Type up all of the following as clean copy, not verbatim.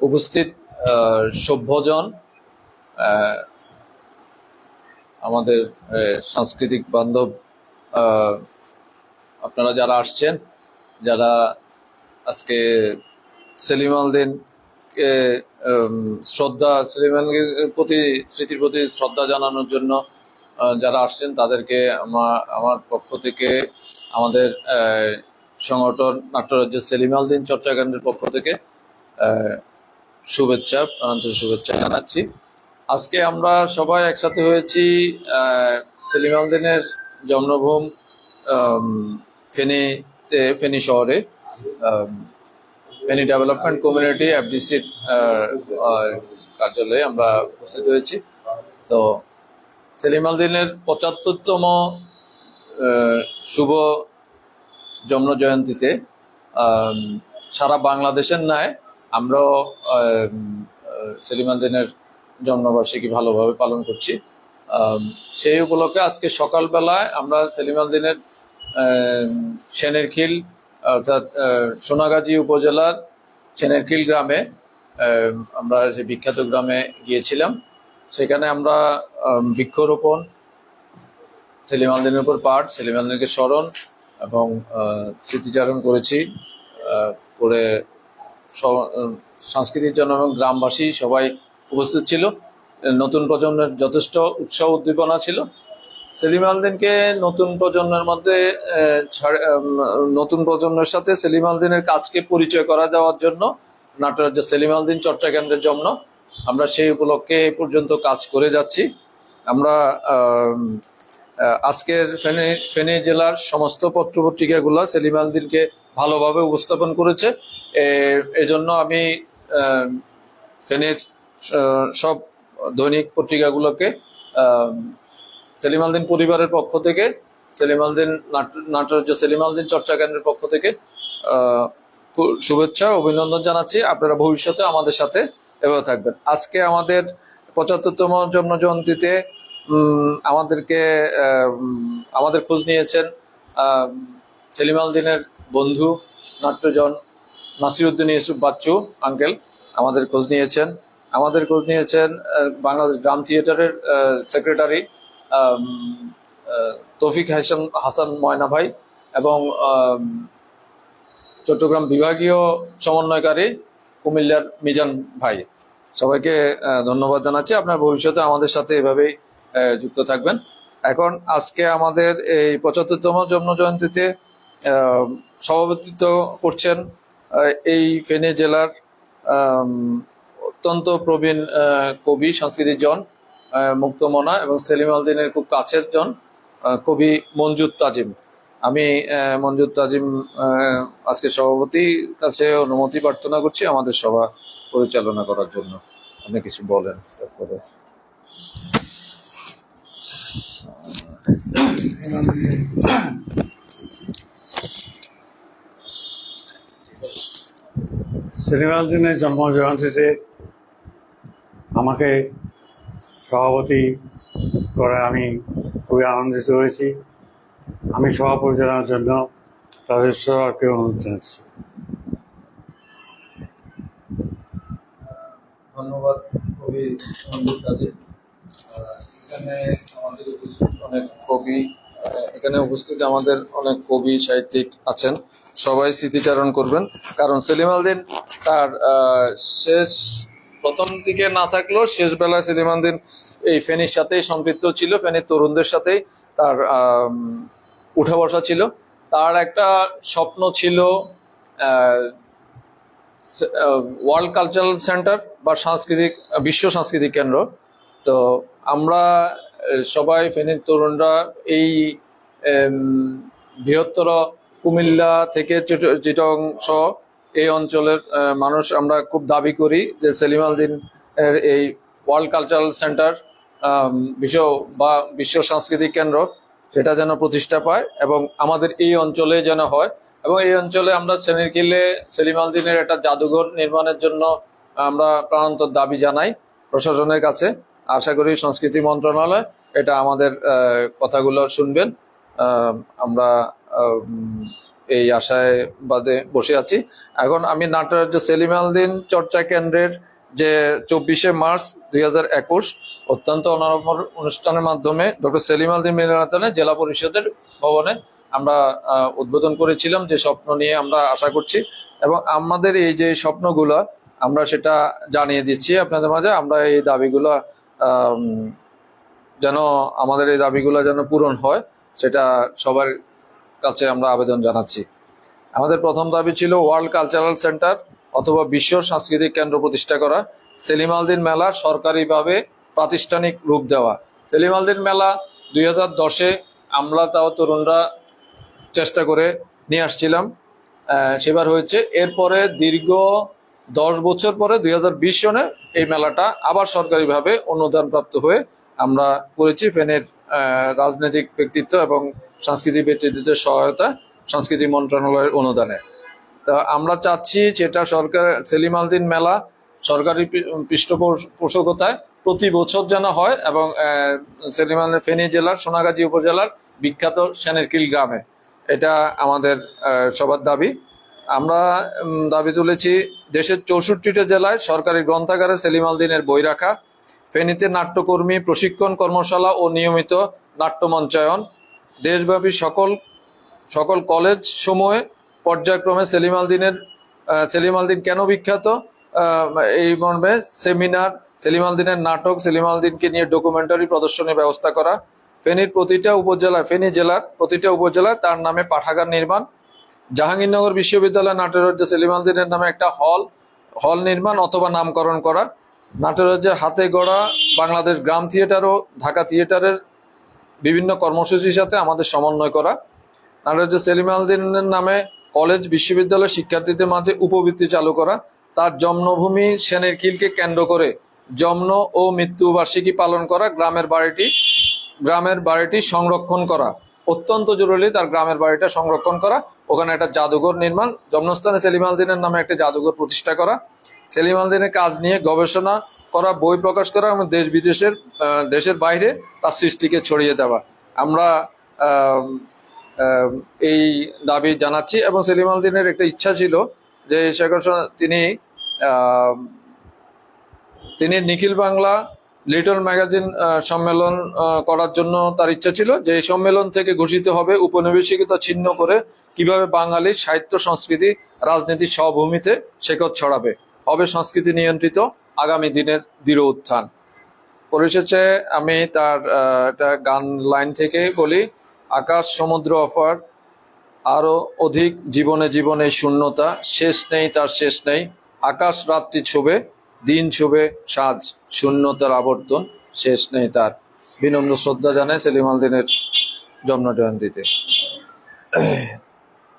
উপস্থিত সভ্যজন, আমাদের সাংস্কৃতিক বান্ধব, আপনারা যারা আসছেন, যারা আজকে সেলিম আল দিনকে স্মৃতির প্রতি শ্রদ্ধা জানানোর জন্য যারা আসছেন, তাদেরকে আমার পক্ষ থেকে, আমাদের সংগঠন নাট্যরাজ্য সেলিম আল দিন চর্চাকেন্দ্রের পক্ষ থেকে প্রাণান্তর শুভেচ্ছা জানাচ্ছি। আজকে আমরা সবাই একসাথে হয়েছি সেলিম আল দিনের জন্মভূম ফেনী শহরে, ফেনী ডেভেলপমেন্ট কমিউনিটি এফডিসির কার্যালয়ে আমরা উপস্থিত হয়েছি। তো সেলিম আল দিনের ৭৫তম শুভ জন্ম জয়ন্তীতে সারা বাংলাদেশের ন্যায় আমরাও সেলিম আল দিনের জন্মবার্ষিকী ভালোভাবে পালন করছি। সেই উপলক্ষে আজকে সকালবেলায় আমরা সেলিম আল দিনের সেনেরখিল, অর্থাৎ সোনাগাজী উপজেলার সেনেরখিল গ্রামে, আমরা যে বিখ্যাত গ্রামে গিয়েছিলাম। সেখানে আমরা বৃক্ষরোপণ, সেলিম আল দিনের উপর পাঠ, সেলিম আল দিনকে স্মরণ এবং স্মৃতিচারণ করেছি। করে সাংস্কৃতিক জন এবং গ্রামবাসী সবাই উপস্থিত ছিল। নতুন প্রজন্মের যথেষ্ট উৎসাহ উদ্দীপনা ছিল। সেলিম আল দিনকে নতুন প্রজন্মের সাথে সেলিম আল দিনের কাজকে পরিচয় করা দেওয়ার জন্য নাট্যরাজ্য সেলিম আল দিন চর্চা কেন্দ্রের জন্য আমরা সেই উপলক্ষে এই পর্যন্ত কাজ করে যাচ্ছি। আমরা আজকের ফেনী জেলার সমস্ত পত্রপত্রিকাগুলো সেলিম আল দিনকে ভালোভাবে উপস্থাপন করেছে। এজন্য আমি ফেনীর সব দৈনিক পত্রিকাগুলোকে সেলিম আল দিন পরিবারের পক্ষ থেকে, সেলিম আল দিন নাট্যরাজ্য সেলিম আল দিন চর্চা কেন্দ্রের পক্ষ থেকে শুভেচ্ছা অভিনন্দন জানাচ্ছি। আপনারা ভবিষ্যতে আমাদের সাথে এভাবে থাকবেন। আজকে আমাদের ৭৫তম জন্ম জয়ন্তীতে আমাদের খোঁজ নিয়েছেন সেলিম আল দিনের বন্ধু নাট্যজন নাসিরউদ্দিন ইউসুফ বাচ্চু আঙ্কেল। আমাদের খোঁজ নিয়েছেন বাংলাদেশ গ্রাম থিয়েটারের সেক্রেটারি তৌফিক হাসান ময়না ভাই এবং চট্টগ্রাম বিভাগীয় সমন্বয়কারী কুমিল্লার মিজান ভাই। সবাইকে ধন্যবাদ জানাচ্ছি। আপনার ভবিষ্যতে আমাদের সাথে এভাবেই যুক্ত থাকবেন। এখন আজকে আমাদের এই ৭৫তম জন্ম জয়ন্তীতে সভাপতিত্ব করছেন এই ফেনী জেলার অত্যন্ত প্রবীণ কবি, সাংস্কৃতিক জন, মুক্তমনা এবং সেলিম আল দিনের খুব কাছের জন কবি মঞ্জুর তাজিম। আমি মঞ্জুর তাজিম আজকে সভাপতির কাছে অনুমতি প্রার্থনা করছি আমাদের সভা পরিচালনা করার জন্য। আপনি কিছু বলেন। তারপরে সেলিম আল দিনের জন্ম জয়ন্তীতে আমাকে সভাপতি করায় আমি খুবই আনন্দিত হয়েছি। আমি সভা পরিচালনার জন্য রাজেশ সরকারকে অনুরোধ জানাচ্ছি। ধন্যবাদ কবি মঞ্জুর তাজিম। এখানে উপস্থিত আমাদের অনেক কবি সাহিত্যিক আছেন। সবাই স্মৃতিচারণ করবেন, কারণ সেলিম আল দিন তার প্রথম দিকে না থাকলেও শেষ বেলায় সেলিম আল দিন এই ফেনীর সাথেই সম্পৃক্ত ছিল। ফেনীর তরুণদের সাথেই তার উঠা বসা ছিল। তার একটা স্বপ্ন ছিল ওয়ার্ল্ড কালচারাল সেন্টার বা বিশ্ব সাংস্কৃতিক কেন্দ্র। তো আমরা সবাই ফেনীর তরুণরা এই বৃহত্তর কুমিল্লা থেকে চিটং সহ এই অঞ্চলের মানুষ আমরা খুব দাবি করি যে সেলিম আল দিন এর এই ওয়ার্ল্ড কালচারাল সেন্টার বিশ্ব সাংস্কৃতিক কেন্দ্র সেটা যেন প্রতিষ্ঠা পায় এবং আমাদের এই অঞ্চলে যেন হয়। এবং এই অঞ্চলে আমরা সেনেরখিলে সেলিম আল দিনের একটা জাদুঘর নির্মাণের জন্য আমরা প্রাণান্তর দাবি জানাই প্রশাসনের কাছে। আশা করি সংস্কৃতি মন্ত্রণালয় এটা আমাদের কথাগুলো শুনবেন। আমরা এই আশায় বাদে বসে আছি। এখন আমি নাট্যরাজ্য সেলিম আল দীন চর্চা কেন্দ্রের যে 24শে মার্চ 2021 অত্যন্ত অনাড়ম্বর অনুষ্ঠানের মাধ্যমে ডক্টর সেলিম আল দীন মিলনায়তনে জেলা পরিষদের ভবনে আমরা উদ্বোধন করেছিলাম, যে স্বপ্ন নিয়ে আমরা আশা করছি, এবং আমাদের এই যে স্বপ্নগুলো আমরা সেটা জানিয়ে দিচ্ছি আপনাদের মাঝে। আমরা এই দাবিগুলো যেন আমাদের এই দাবিগুলো যেন পূরণ হয় সেটা সবার কাছে আমরা আবেদন জানাচ্ছি। আমাদের প্রথম দাবি ছিল ওয়ার্ল্ড কালচারাল সেন্টার অথবা বিশ্ব সাংস্কৃতিক কেন্দ্র প্রতিষ্ঠা করা। সেলিম আল দীন মেলা সরকারিভাবে প্রাতিষ্ঠানিক রূপ দেওয়া। সেলিম আল দীন মেলা 2010-এ আমরা তাও তরুণরা চেষ্টা করে নিয়ে আসছিলাম, সেবার হয়েছে। এরপরে দীর্ঘ 10 বছর পরে 2020 সনে এই মেলাটা আবার সরকারিভাবে অনুদানপ্রাপ্ত হয়ে আমরা করেছি ফেনের রাজনৈতিক ব্যক্তিত্ব এবং সাংস্কৃতিক ব্যক্তিত্বের সহায়তা, সংস্কৃতি মন্ত্রণালয়ের অনুদানে। তা আমরা চাচ্ছি সেটা সরকার সেলিম আল দীন মেলা সরকারি পৃষ্ঠপোষকতায় প্রতি বছর যেন হয়, এবং সেলিম আল ফেনী জেলার সোনাগাজী উপজেলার বিখ্যাত সেনেরকিল গ্রামে। এটা আমাদের সবার দাবি। আমরা দাবি তুলেছি দেশের 64টি জেলায় সরকারি গ্রন্থাগারে সেলিম আল দীনের বই রাখা, ফেনীতে নাট্যকর্মী প্রশিক্ষণ কর্মশালা ও নিয়মিত নাট্যমঞ্চায়ন, দেশব্যাপী সকল কলেজ সমূহে পর্যায়ক্রমে সেলিম আল দীন কেন বিখ্যাত এই মর্মে সেমিনার, সেলিম আল দীনের নাটক, সেলিম আল দীনকে নিয়ে ডকুমেন্টারি প্রদর্শনীর ব্যবস্থা করা, ফেনী জেলার প্রতিটা উপজেলায় তার নামে পাঠাগার নির্মাণ, জাহাঙ্গীরনগর বিশ্ববিদ্যালয় নাট্যরাজ্য সেলিম আল দীনের নামে একটা হল নির্মাণ অথবা নামকরণ করা, নাট্যরাজ্যের হাতে গড়া বাংলাদেশ গ্রাম থিয়েটার ও ঢাকা থিয়েটারের বিভিন্ন কর্মসূচির সাথে আমাদের সমন্বয় করা, নাট্যরাজ্য সেলিম আল দীনের নামে কলেজ বিশ্ববিদ্যালয় শিক্ষার্থীদের মাঝে উপবৃত্তি চালু করা, তার জন্মভূমি সেনেরকিলকে কেন্দ্র করে জন্ম ও মৃত্যুবার্ষিকী পালন করা, গ্রামের বাড়িটি সংরক্ষণ করা, অত্যন্ত জরুরি তার গ্রামের বাড়িটা সংরক্ষণ করা, ওখানে একটা জাদুঘর নির্মাণ, জন্মস্থানে সেলিম আল দীনের নামে একটা জাদুঘর প্রতিষ্ঠা করা, সেলিম আল দীনের কাজ নিয়ে গবেষণা করা, বই প্রকাশ করা এবং দেশের বাইরে তার সৃষ্টিকে ছড়িয়ে দেওয়া। আমরা এই দাবি জানাচ্ছি। এবং সেলিম আল দীনের একটা ইচ্ছা ছিল যে তিনি নিখিল বাংলা লিটল ম্যাগাজিন সম্মেলন করার জন্য তার ইচ্ছা ছিল, যে এই সম্মেলন থেকে ঘোষিত হবে উপনিবেশিকতা ছিন্ন করে কিভাবে বাঙালির সাহিত্য সংস্কৃতি রাজনীতির সহভূমিতে শেকড় ছড়াবে, হবে সংস্কৃতি নিয়ন্ত্রিত আগামী দিনের দৃঢ় উত্থান। পরিশেষে আমি তার একটা গান লাইন থেকে বলি, আকাশ সমুদ্র অফার আরো অধিক, জীবনে জীবনে শূন্যতা, শেষ নেই তার শেষ নেই, আকাশ রাত্রি ছোবে, দিন ছোবে সাজ, শূন্যতার আবর্তন শেষ নেই তার। বিনম্র শ্রদ্ধা জানায় সেলিম আল দীনের জন্ম জয়ন্তীতে।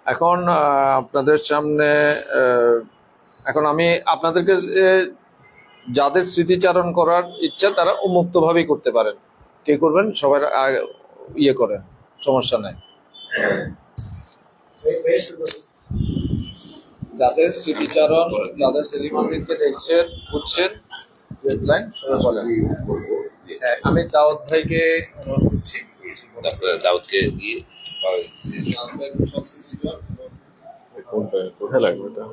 এখন আপনাদের সামনে এখন আমি আপনাদেরকে যাদের স্মৃতিচারণ করার ইচ্ছা তারা উন্মুক্তভাবেই করতে পারেন, কে করবেন সবার ইয়ে করেন, সমস্যা নেই। যাদের স্মৃতিচারণ, যাদের সেলিম আল দীনকে দেখছেন বুঝছেন, ডেডলাইন সবাই বলেন। আমি দাউদ ভাইকে অনুরোধ করছি। দাউদকে দিয়ে কোথায় লাগবে এটা?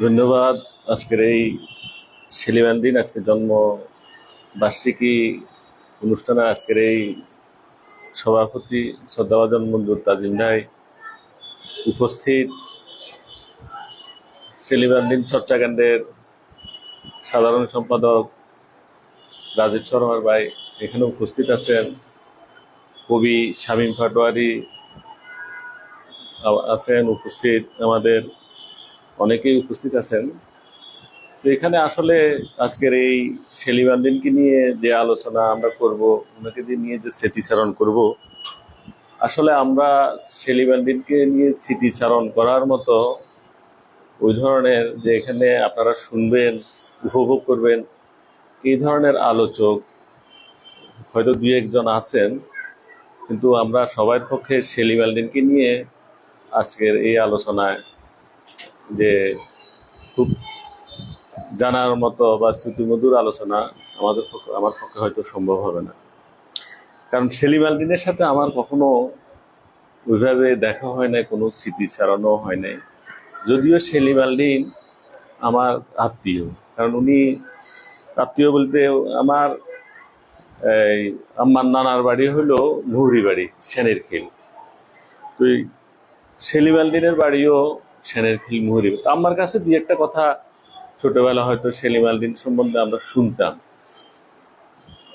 ধন্যবাদ। আজকের এই সেলিম আল দীন আজকে জন্ম বার্ষিকী অনুষ্ঠানে আজকের এই সভাপতি শ্রদ্ধাভাজন মঞ্জুর তাজিম ভাই, উপস্থিত সেলিম আল দীন চর্চা কেন্দ্রের সাধারণ সম্পাদক রাজীব শর্মার ভাই এখানে উপস্থিত আছেন, কবি শামীম পাটোয়ারি আছেন উপস্থিত, আমাদের অনেকেই উপস্থিত আছেন। তো এখানে আসলে আজকের এই সেলিম আল দীনকে নিয়ে যে আলোচনা আমরা করব, ওনাকে নিয়ে যে স্মৃতিচারণ করব, আসলে আমরা সেলিম আল দীনকে নিয়ে স্মৃতিচারণ করার মতো ওই ধরনের যে এখানে আপনারা শুনবেন, উপভোগ করবেন, এই ধরনের আলোচক হয়তো দুই একজন আছেন, কিন্তু আমরা সবার পক্ষে সেলিম আল দীনকে নিয়ে আজকের এই আলোচনায় যে খুব জানার মতো বা শ্রুতিমধুর আলোচনা আমার পক্ষে হয়তো সম্ভব হবে না, কারণ সেলিম আল দীনের সাথে আমার কখনো ওইভাবে দেখা হয় নাই, কোনো স্মৃতিচারণও হয় নাই। যদিও সেলিম আল দীন আমার আত্মীয়, কারণ উনি আত্মীয় বলতে আমার এই আমার নানার বাড়ি হলো মুহুরী বাড়ি, সেনের খিল। তো এই সেলিম আল দীনের বাড়িও সেনের খিল, মুহুরী। তো আমার কাছে দুই একটা কথা ছোটবেলা হয়তো সেলিম আল দীন সম্বন্ধে আমরা শুনতাম,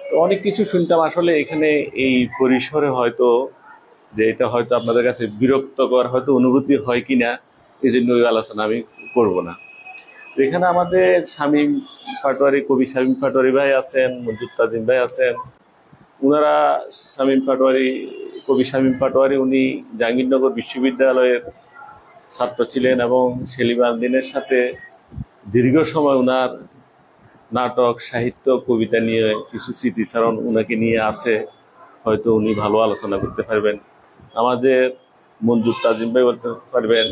তো অনেক কিছু শুনতাম। আসলে এখানে এই পরিসরে হয়তো যে এটা হয়তো আপনাদের কাছে বিরক্তকর হয়তো অনুভূতি হয় কিনা, এই জন্য ওই আলোচনা আমি করব না। তো এখানে আমাদের শামীম পাটোয়ারি, কবি শামীম পাটোয়ারি ভাই আছেন, মঞ্জুর তাজিম ভাই আছেন। ওনারা শামীম পাটোয়ারি, কবি শামীম পাটোয়ারি উনি জাহাঙ্গীরনগর বিশ্ববিদ্যালয়ের ছাত্র ছিলেন এবং সেলিম আল দীনের সাথে দীর্ঘ সময় ওনার নাটক, সাহিত্য, কবিতা নিয়ে কিছু স্মৃতিচারণ ওনাকে নিয়ে আছে, হয়তো উনি ভালো আলোচনা করতে পারবেন। আমাদের মঞ্জুর তাজিম ভাই বলতে পারবেন,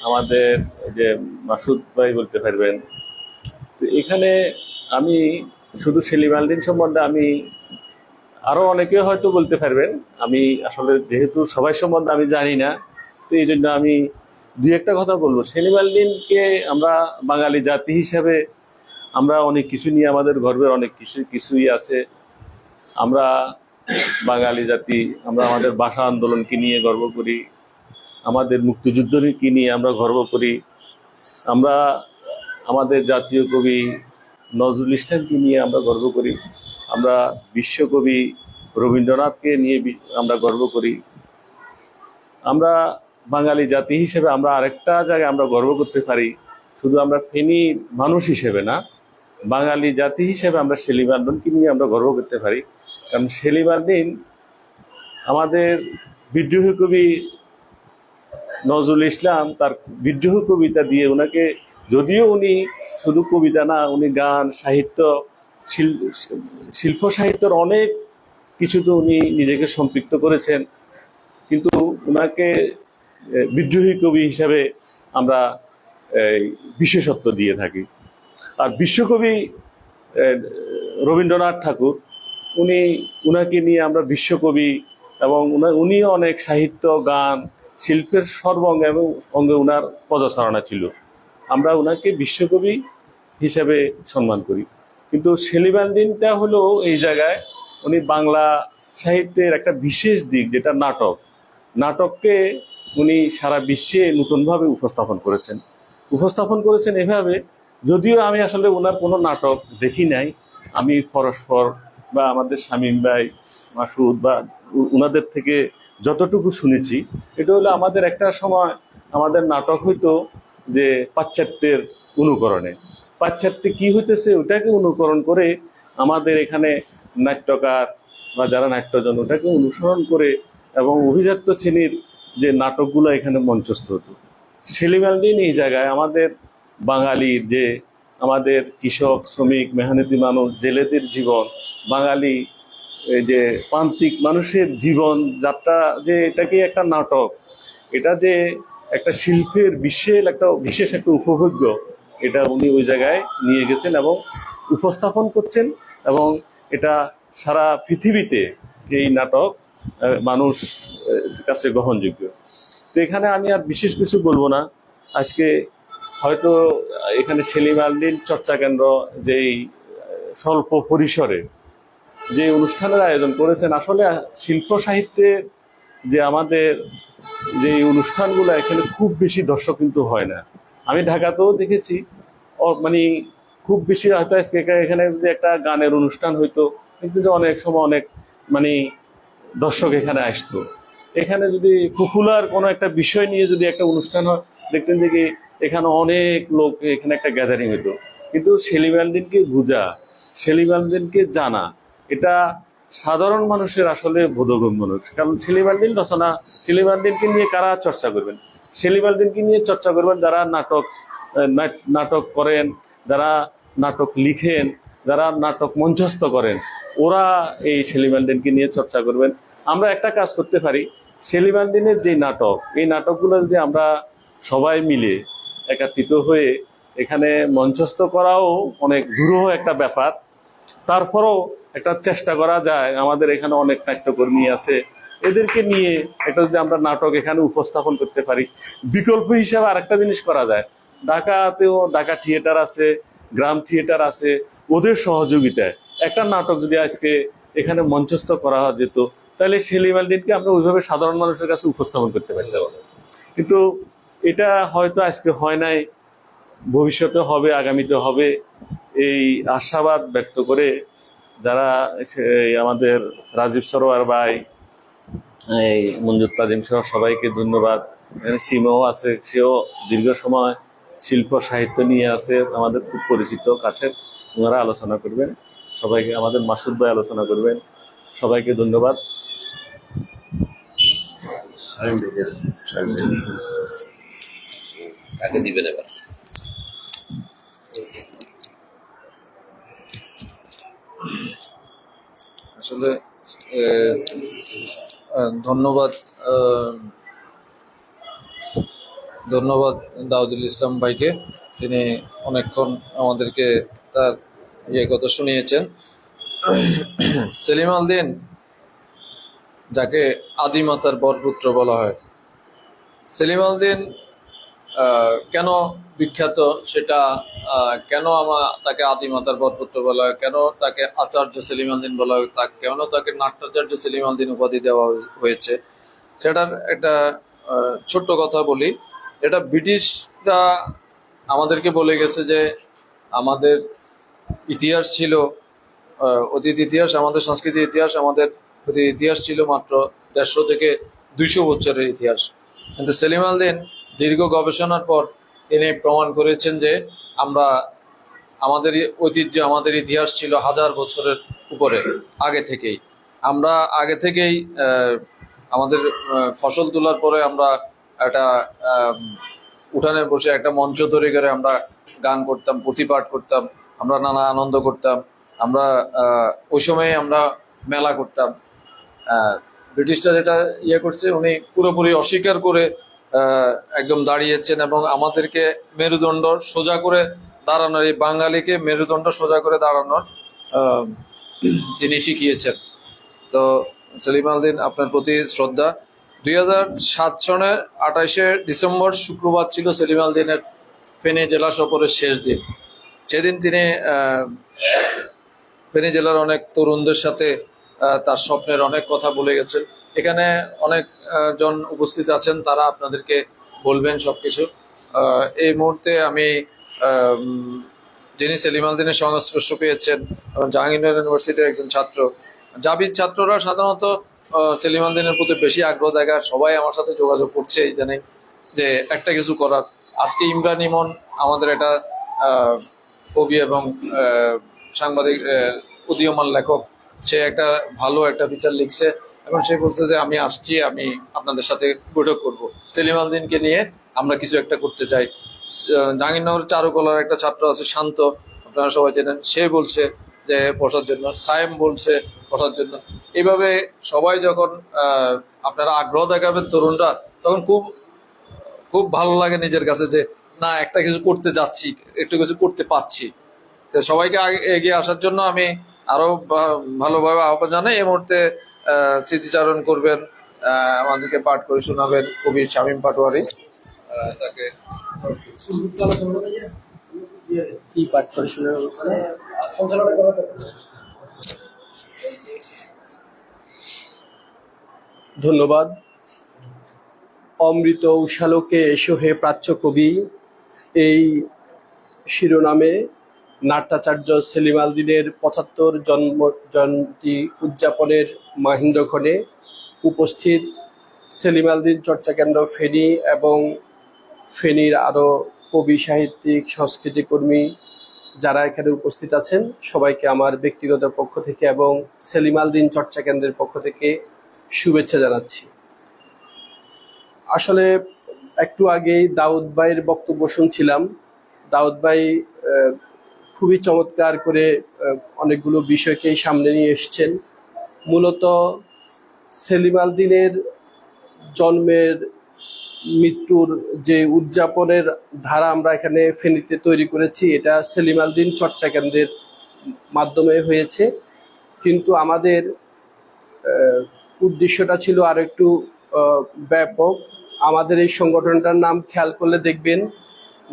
আমাদের যে মাসুদ ভাই বলতে পারবেন। তো এখানে আমি শুধু সেলিম আল দীন সম্বন্ধে আমি আরো অনেকে হয়তো বলতে পারবেন, আমি আসলে যেহেতু সবাই সম্বন্ধে আমি জানি না, তো এই জন্য আমি দুই একটা কথা বলবো। সেলিম আল দীনকে আমরা বাঙালি জাতি হিসাবে আমরা অনেক কিছু নিয়ে, আমাদের গর্বের অনেক কিছুই আছে। আমরা বাঙালি জাতি, আমরা আমাদের ভাষা আন্দোলনকে নিয়ে গর্ব করি, আমাদের মুক্তিযুদ্ধকে নিয়ে আমরা গর্ব করি, আমরা আমাদের জাতীয় কবি নজরুল ইসলামকে নিয়ে আমরা গর্ব করি, আমরা বিশ্বকবি রবীন্দ্রনাথকে নিয়ে আমরা গর্ব করি। আমরা বাঙালি জাতি হিসেবে আমরা আরেকটা জায়গায় আমরা গর্ব করতে পারি, শুধু আমরা ফেনী মানুষ হিসেবে না, বাঙালি জাতি হিসেবে আমরা সেলিম আল দীনকে নিয়ে আমরা গর্ব করতে পারি। কারণ সেলিম আল দীন আমাদের বিদ্রোহী কবি নজরুল ইসলাম তার বিদ্রোহ কবিতা দিয়ে ওনাকে, যদিও উনি শুধু কবিতা না, উনি গান, সাহিত্য, শিল্প সাহিত্যের অনেক কিছুতে উনি নিজেকে সম্পৃক্ত করেছেন, কিন্তু ওনাকে বিদ্রোহী কবি হিসাবে আমরা বিশেষত্ব দিয়ে থাকি। আর বিশ্বকবি রবীন্দ্রনাথ ঠাকুর, উনাকে নিয়ে আমরা বিশ্বকবি, এবং উনিও অনেক সাহিত্য, গান, শিল্পের সর্বঙ্গে এবং অঙ্গে উনার পদচারণা ছিল। আমরা উনাকে বিশ্বকবি হিসেবে সম্মান করি। কিন্তু সেলিম আল দীনটা হলো এই জায়গায় উনি বাংলা সাহিত্যের একটা বিশেষ দিক, যেটা নাটককে উনি সারা বিশ্বে নতুনভাবে উপস্থাপন করেছেন এভাবে। যদিও আমি আসলে ওনার কোনো নাটক দেখি নাই, আমি পরস্পর বা আমাদের শামীম ভাই, মাসুদ বা ওনাদের থেকে যতটুকু শুনেছি, এটা হলো আমাদের একটা সময় আমাদের নাটক হইতো যে পাশ্চাত্যের অনুকরণে, পাশ্চাত্যে কি হইতেছে ওটাকে অনুকরণ করে আমাদের এখানে নাট্যকার বা যারা নাট্যজন ওটাকে অনুসরণ করে এবং অভিজাত্য শ্রেণীর যে নাটকগুলো এখানে মঞ্চস্থ হতো। সেলিম আল দীন এই জায়গায় আমাদের বাঙালির যে, আমাদের কৃষক, শ্রমিক, মেহনতি মানুষ, জেলেদের জীবন, বাঙালি এই যে প্রান্তিক মানুষের জীবন যাত্রা, যে এটাকে একটা নাটক, এটা যে একটা শিল্পের বিশেষ একটা উপভোগ্য, এটা উনি ওই জায়গায় নিয়ে গেছেন এবং উপস্থাপন করছেন, এবং এটা সারা পৃথিবীতে এই নাটক মানুষ কাছে গ্রহণযোগ্য। তো এখানে আমি আর বিশেষ কিছু বলবো না। আজকে হয়তো এখানে সেলিম আল দীন চর্চা কেন্দ্র যেই স্বল্প পরিসরে যে অনুষ্ঠানের আয়োজন করেছেন, আসলে শিল্প সাহিত্যের যে আমাদের যে অনুষ্ঠানগুলো, এখানে খুব বেশি দর্শক কিন্তু হয় না। আমি ঢাকাতেও দেখেছি, মানে খুব বেশি হয়তো আজকে এখানে যদি একটা গানের অনুষ্ঠান হইতো, কিন্তু অনেক সময় অনেক মানে দর্শক এখানে আসতো। এখানে যদি পপুলার কোনো একটা বিষয় নিয়ে যদি একটা অনুষ্ঠান হয়, দেখতেন যে কি এখানে অনেক লোক, এখানে একটা গ্যাদারিং হইতো। কিন্তু সেলিম আল দীনকে বোঝা, সেলিম আল দীনকে জানা, এটা সাধারণ মানুষের আসলে বোধগম্য নয়। কারণ সেলিম আল দীন রচনা, সেলিম আল দীনকে নিয়ে কারা চর্চা করবেন? সেলিম আল দীনকে নিয়ে চর্চা করবেন যারা নাটক করেন, যারা নাটক লিখেন, যারা নাটক মঞ্চস্থ করেন, ওরা এই সেলিম আল দীনকে নিয়ে চর্চা করবেন। আমরা একটা কাজ করতে পারি, সেলিম আল দীনের যে নাটক, এই নাটকগুলো যদি আমরা সবাই মিলে একাত্রিত হয়ে এখানে মঞ্চস্থ করাও অনেক দুরূহ একটা ব্যাপার। তারপরও একটা চেষ্টা করা যায়, আমাদের এখানে অনেক নাট্যকর্মী আছে, এদেরকে নিয়ে একটা যদি আমরা নাটক এখানে উপস্থাপন করতে পারি। বিকল্প হিসাবে আরেকটা জিনিস করা যায়, ঢাকাতেও ঢাকা থিয়েটার আছে, গ্রাম থিয়েটার আছে, ওদের সহযোগিতায় একটা নাটক যদি আজকে এখানে মঞ্চস্থ করা যেত, তাহলে সেলিম আল দীনকে আমরা ওইভাবে সাধারণ মানুষের কাছে উপস্থাপন করতে পারতাম। কিন্তু এটা হয়তো আজকে হয় নাই, ভবিষ্যতে হবে, আগামীতে হবে, এই আশাবাদ ব্যক্ত করে যারা আমাদের রাজীব সরোয়ার ভাই, এই মঞ্জুর তাজিম সহ সবাইকে ধন্যবাদ। এখানে সীমাও আছে, সেও দীর্ঘ সময় শিল্প সাহিত্য নিয়ে আছে, আমাদের খুব পরিচিত কাছের, ওনারা আলোচনা করবেন। সবাইকে, আমাদের মাসুদ ভাই আলোচনা করবেন। সবাইকে ধন্যবাদ। কাকে দিবেন এবার? আসলে ধন্যবাদ, ধন্যবাদ দাউদুল ইসলাম ভাইকে। তিনি অনেকক্ষণ আমাদেরকে তার কথা শুনিয়েছেন। সেলিম আল দীন, যাকে আদিমাতার বরপুত্র বলা হয়, সেলিম আল দীন কেন বিখ্যাত সেটা, কেন তাকে আদিমাতার বরপুত্র বলা হয়, কেন তাকে আচার্য সেলিম আল দীন বলা হয়, কেন তাকে নাট্যাচার্য সেলিম আল দীন উপাধি দেওয়া হয়েছে, সেটার একটা ছোট্ট কথা বলি। এটা ব্রিটিশরা আমাদেরকে বলে গেছে যে আমাদের ইতিহাস ছিল, অতীত ইতিহাস, আমাদের সংস্কৃতির ইতিহাস, আমাদের অতীত ইতিহাস ছিল মাত্র 150 থেকে 200 বছরের ইতিহাস। কিন্তু সেলিম আল দীন দীর্ঘ গবেষণার পর তিনি প্রমাণ করেছেন যে আমাদের ঐতিহ্য, আমাদের ইতিহাস ছিল 1000 বছরের উপরে, আগে থেকেই। আমরা আগে থেকেই আমাদের ফসল তোলার পরে আমরা একটা উঠানে বসে একটা মঞ্চ তৈরি করে আমরা গান করতাম, প্রতিপাঠ করতাম, আমরা নানা আনন্দ করতাম। আমরা ওই সময়ে আমরা মেলা করতাম। ব্রিটিশরা যেটা করছে, উনি পুরোপুরি অস্বীকার করে একদম দাঁড়িয়েছেন এবং আমাদেরকে মেরুদণ্ড সোজা করে দাঁড়ানোর, এই বাঙালিকে মেরুদণ্ড সোজা করে দাঁড়ানোর তিনি শিখিয়েছেন। তো সেলিম আল দীন, আপনার প্রতি শ্রদ্ধা। 2007 সনে 28শে ডিসেম্বর শুক্রবার ছিল সেলিম আল দীনের ফেনী জেলা সফরের শেষ দিন। সেদিন তিনি ফেনী জেলার অনেক তরুণদের সাথে তার স্বপ্নের অনেক কথা বলে গেছেন। এখানে অনেক জন উপস্থিত আছেন, তারা আপনাদেরকে বলবেন সবকিছু। এই মুহূর্তে আমি যিনি সেলিম আল দীনের সংস্পর্শ পেয়েছেন এবং জাহাঙ্গীরনগর ইউনিভার্সিটির একজন ছাত্র, জাবির ছাত্ররা সাধারণত সেলিম আল দীনের প্রতি বেশি আগ্রহ দেখায়। সবাই আমার সাথে যোগাযোগ করছে ইদানিং যে একটা কিছু করার। আজকে ইমরান ইমন, আমাদের একটা কবি এবং সাংবাদিক, উদীয়মান লেখক, সে একটা ভালো একটা বিচার লিখছে এবং সে বলছে যে আমি আসছি, আমি আপনাদের সাথে বৈঠক করব, সেলিম আল দীনকে নিয়ে আমরা কিছু একটা করতে চাই। জাহাঙ্গীরনগর চারুকলার একটা ছাত্র আছে শান্ত, আপনারা সবাই জানেন, সে বলছে যে বসার জন্য, সায়েম বলছে বসার জন্য। এইভাবে সবাই যখন আপনারা আগ্রহ দেখাবেন তরুণরা, তখন খুব খুব ভালো লাগে নিজের কাছে যে না, একটা কিছু করতে যাচ্ছি, একটু কিছু করতে পারছি। তো সবাইকে এগিয়ে আসার জন্য আমি আরো ভালোভাবে আহ্বান জানাই। এই মুহূর্তে স্মৃতিচারণ করবেন, আমাদেরকে পাঠ করে শোনাবেন কবি শামীম পাটোয়ারি। তাকে কি পাঠ করে শোনাবেন? ধন্যবাদ। অমৃত উষালোকে এসো হে প্রাচ্য কবি, এই শিরোনামে নাট্যাচার্য সেলিম আল দীনের 75 জন্ম জয়ন্তী উদযাপনের মাহেন্দ্রক্ষণে উপস্থিত সেলিম আল দীন চর্চা কেন্দ্র ফেনী এবং ফেনীর আরও কবি, সাহিত্যিক, সংস্কৃতিকর্মী যারা এখানে উপস্থিত আছেন, সবাইকে আমার ব্যক্তিগত পক্ষ থেকে এবং সেলিম আল দীন চর্চা কেন্দ্রের পক্ষ থেকে শুভেচ্ছা জানাচ্ছি। আসলে একটু আগেই দাউদ ভাইয়ের বক্তব্য শুনছিলাম। দাউদ ভাই খুবই চমৎকার করে অনেকগুলো বিষয়কেই সামনে নিয়ে এসছেন। মূলত সেলিম আল দীনের জন্মের মৃত্যুর যে উদযাপনের ধারা আমরা এখানে ফেনীতে তৈরি করেছি, এটা সেলিম আল দীন চর্চা কেন্দ্রের মাধ্যমে হয়েছে। কিন্তু আমাদের উদ্দেশ্যটা ছিল আরো একটু ব্যাপক। আমাদের এই সংগঠনটার নাম খেয়াল করলে দেখবেন